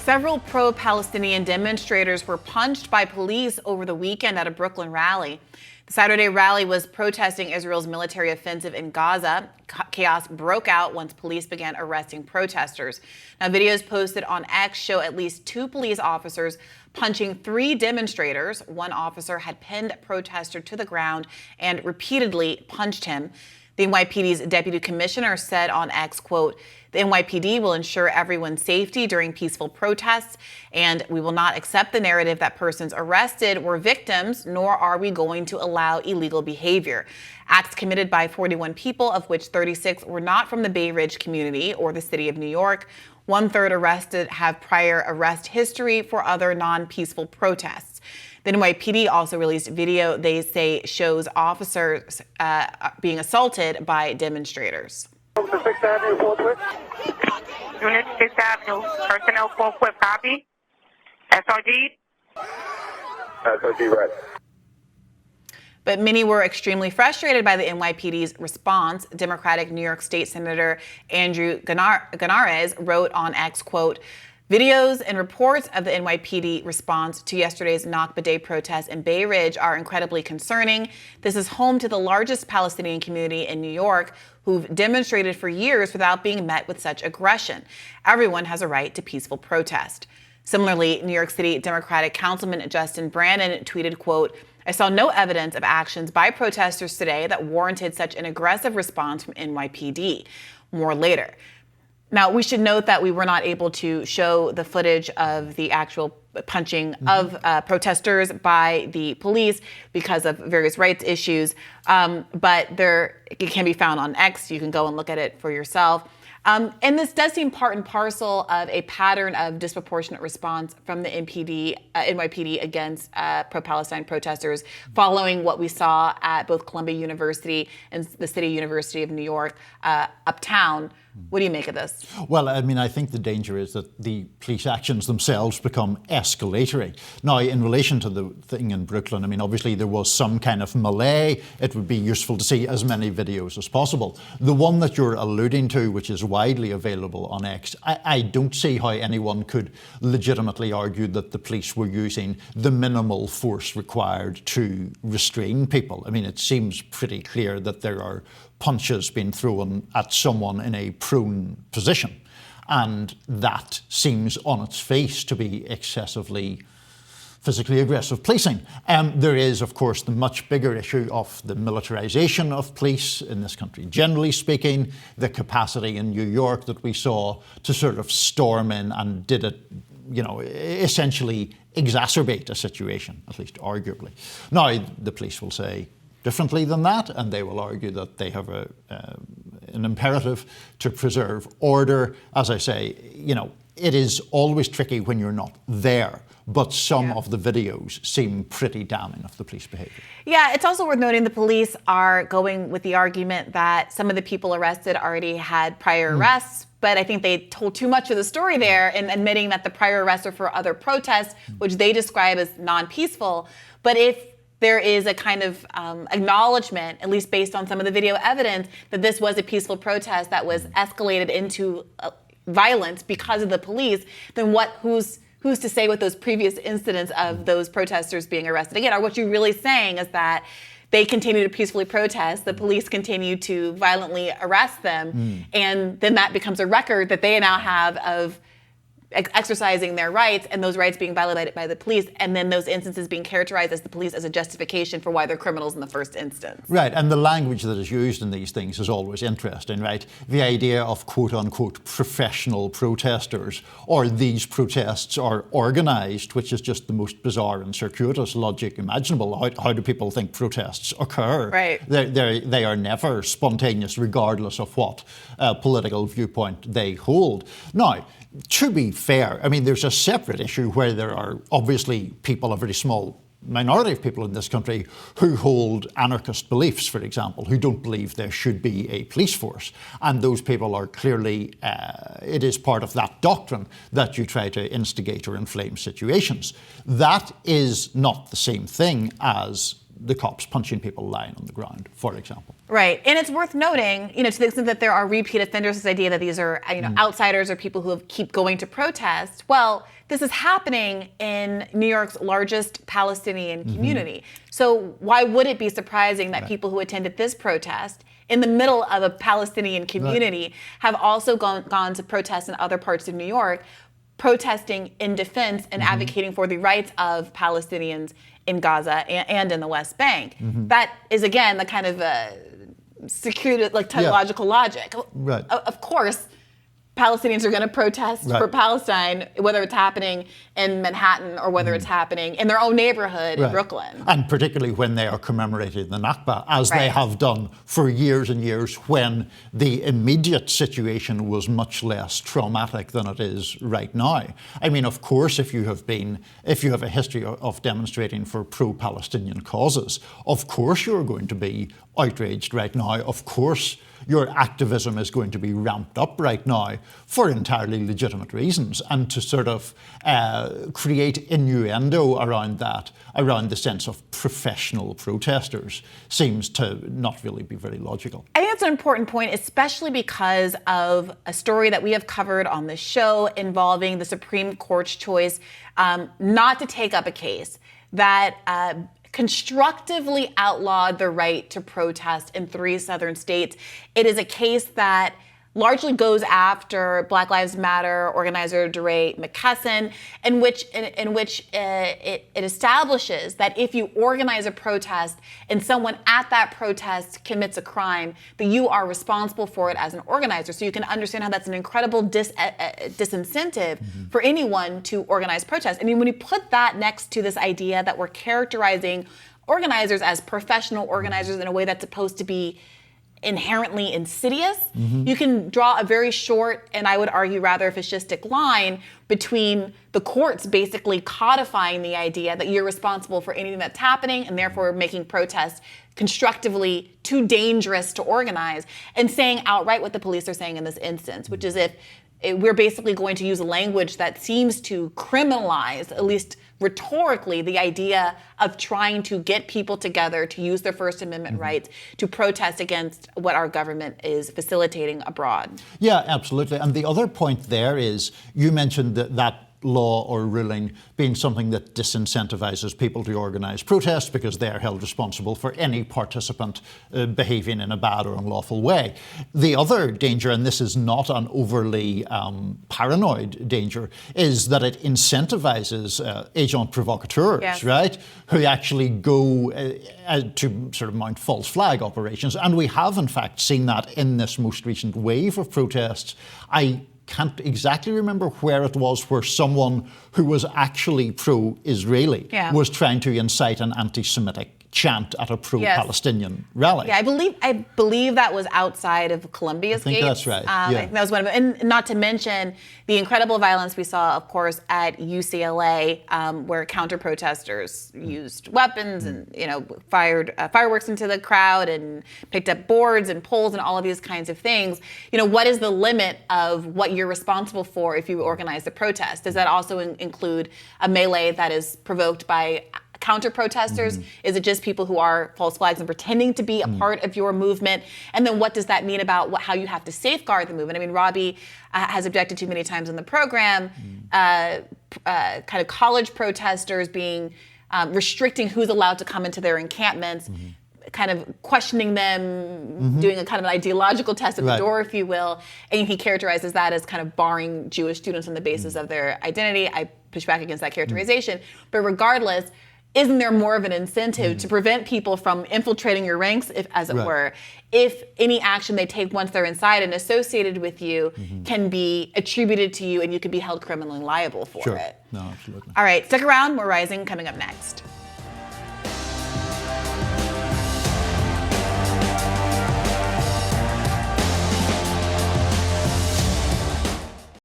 Several pro-Palestinian demonstrators were punched by police over the weekend at a Brooklyn rally. The Saturday rally was protesting Israel's military offensive in Gaza. Chaos broke out once police began arresting protesters. Now, videos posted on X show at least 2 police officers punching 3 demonstrators. One officer had pinned a protester to the ground and repeatedly punched him. The NYPD's deputy commissioner said on X, quote, "The NYPD will ensure everyone's safety during peaceful protests, and we will not accept the narrative that persons arrested were victims, nor are we going to allow illegal behavior." Acts committed by 41 people, of which 36 were not from the Bay Ridge community or the city of New York. 1/3 arrested have prior arrest history for other non-peaceful protests. The NYPD also released video they say shows officers being assaulted by demonstrators. Unit 6th Avenue, forthwith. Unit 6th Avenue, personnel forthwith, copy. SRG? SRG, right. But many were extremely frustrated by the NYPD's response. Democratic New York State Senator Andrew Guanarez wrote on X, quote, "Videos and reports of the NYPD response to yesterday's Nakba Day protests in Bay Ridge are incredibly concerning. This is home to the largest Palestinian community in New York, who've demonstrated for years without being met with such aggression. Everyone has a right to peaceful protest." Similarly, New York City Democratic Councilman Justin Brannan tweeted, quote, "I saw no evidence of actions by protesters today that warranted such an aggressive response from NYPD. More later." Now, we should note that we were not able to show the footage of the actual punching of protesters by the police because of various rights issues, but it can be found on X. You can go and look at it for yourself. And this does seem part and parcel of a pattern of disproportionate response from the NYPD against pro-Palestine protesters, following what we saw at both Columbia University and the City University of New York uptown. What do you make of this? Well, I mean, I think the danger is that the police actions themselves become escalatory. Now, in relation to the thing in Brooklyn, I mean, obviously there was some kind of melee. It would be useful to see as many videos as possible. The one that you're alluding to, which is widely available on X, I don't see how anyone could legitimately argue that the police were using the minimal force required to restrain people. I mean, it seems pretty clear that there are punches being thrown at someone in a prone position. And that seems on its face to be excessively physically aggressive policing. There is, of course, the much bigger issue of the militarization of police in this country, generally speaking, the capacity in New York that we saw to sort of storm in and did it, essentially exacerbate a situation, at least arguably. Now, the police will say differently than that, and they will argue that they have an imperative to preserve order. As I say, it is always tricky when you're not there, but some of the videos seem pretty damning of the police behavior. Yeah, it's also worth noting the police are going with the argument that some of the people arrested already had prior arrests, but I think they told too much of the story there in admitting that the prior arrests are for other protests, which they describe as non-peaceful. But if there is a kind of acknowledgement, at least based on some of the video evidence, that this was a peaceful protest that was escalated into violence because of the police, then who's to say what those previous incidents of those protesters being arrested again are? What you're really saying is that they continue to peacefully protest, the police continue to violently arrest them, and then that becomes a record that they now have of exercising their rights, and those rights being violated by the police, and then those instances being characterized as the police as a justification for why they're criminals in the first instance. Right, and the language that is used in these things is always interesting, right? The idea of quote-unquote professional protesters, or these protests are organised, which is just the most bizarre and circuitous logic imaginable. How do people think protests occur? Right. They are never spontaneous, regardless of what political viewpoint they hold. Now, to be fair, I mean, there's a separate issue where there are obviously people, a very small minority of people in this country, who hold anarchist beliefs, for example, who don't believe there should be a police force. And those people are clearly, it is part of that doctrine that you try to instigate or inflame situations. That is not the same thing as the cops punching people lying on the ground, for example. Right, and it's worth noting, to the extent that there are repeat offenders, this idea that these are, outsiders or people who keep going to protest. Well, this is happening in New York's largest Palestinian community. So why would it be surprising that people who attended this protest in the middle of a Palestinian community have also gone to protest in other parts of New York, protesting in defense and advocating for the rights of Palestinians in Gaza and in the West Bank? That is, again, the kind of security, teleological logic. Right. Of course, Palestinians are going to protest for Palestine, whether it's happening in Manhattan or whether it's happening in their own neighborhood in Brooklyn. And particularly when they are commemorating the Nakba, as they have done for years and years, when the immediate situation was much less traumatic than it is right now. I mean, of course, if you have a history of demonstrating for pro-Palestinian causes, of course you're going to be outraged right now. Of course your activism is going to be ramped up right now for entirely legitimate reasons, and to sort of create innuendo around that, around the sense of professional protesters, seems to not really be very logical. I think that's an important point, especially because of a story that we have covered on the show involving the Supreme Court's choice not to take up a case that constructively outlawed the right to protest in 3 southern states. It is a case that largely goes after Black Lives Matter organizer DeRay McKesson, in which it establishes that if you organize a protest and someone at that protest commits a crime, that you are responsible for it as an organizer. So you can understand how that's an incredible disincentive for anyone to organize protests. I mean, when you put that next to this idea that we're characterizing organizers as professional organizers in a way that's supposed to be inherently insidious, you can draw a very short, and I would argue rather fascistic line between the courts basically codifying the idea that you're responsible for anything that's happening and therefore making protests constructively too dangerous to organize, and saying outright what the police are saying in this instance, which is if we're basically going to use language that seems to criminalize, at least rhetorically, the idea of trying to get people together to use their First Amendment rights to protest against what our government is facilitating abroad. Yeah, absolutely. And the other point there is, you mentioned that law or ruling being something that disincentivizes people to organize protests because they are held responsible for any participant behaving in a bad or unlawful way. The other danger, and this is not an overly paranoid danger, is that it incentivizes agents provocateurs, right, who actually go to sort of mount false flag operations. And we have, in fact, seen that in this most recent wave of protests. I can't exactly remember where it was where someone who was actually pro-Israeli was trying to incite an anti-Semitic chant at a pro-Palestinian rally. Yeah, I believe that was outside of Columbia's gates. I think that's right. I think that was one of them. And not to mention the incredible violence we saw, of course, at UCLA, where counter-protesters used weapons and fired fireworks into the crowd and picked up boards and poles and all of these kinds of things. What is the limit of what you're responsible for if you organize a protest? Does that also include a melee that is provoked by counter-protesters? Is it just people who are false flags and pretending to be a part of your movement? And then what does that mean about how you have to safeguard the movement? I mean, Robbie has objected to many times in the program, kind of college protesters being restricting who's allowed to come into their encampments, kind of questioning them, doing a kind of an ideological test at the door, if you will. And he characterizes that as kind of barring Jewish students on the basis of their identity. I push back against that characterization. But regardless, isn't there more of an incentive to prevent people from infiltrating your ranks, as it were, if any action they take once they're inside and associated with you can be attributed to you and you can be held criminally liable for it? No, absolutely. All right, stick around. More Rising coming up next.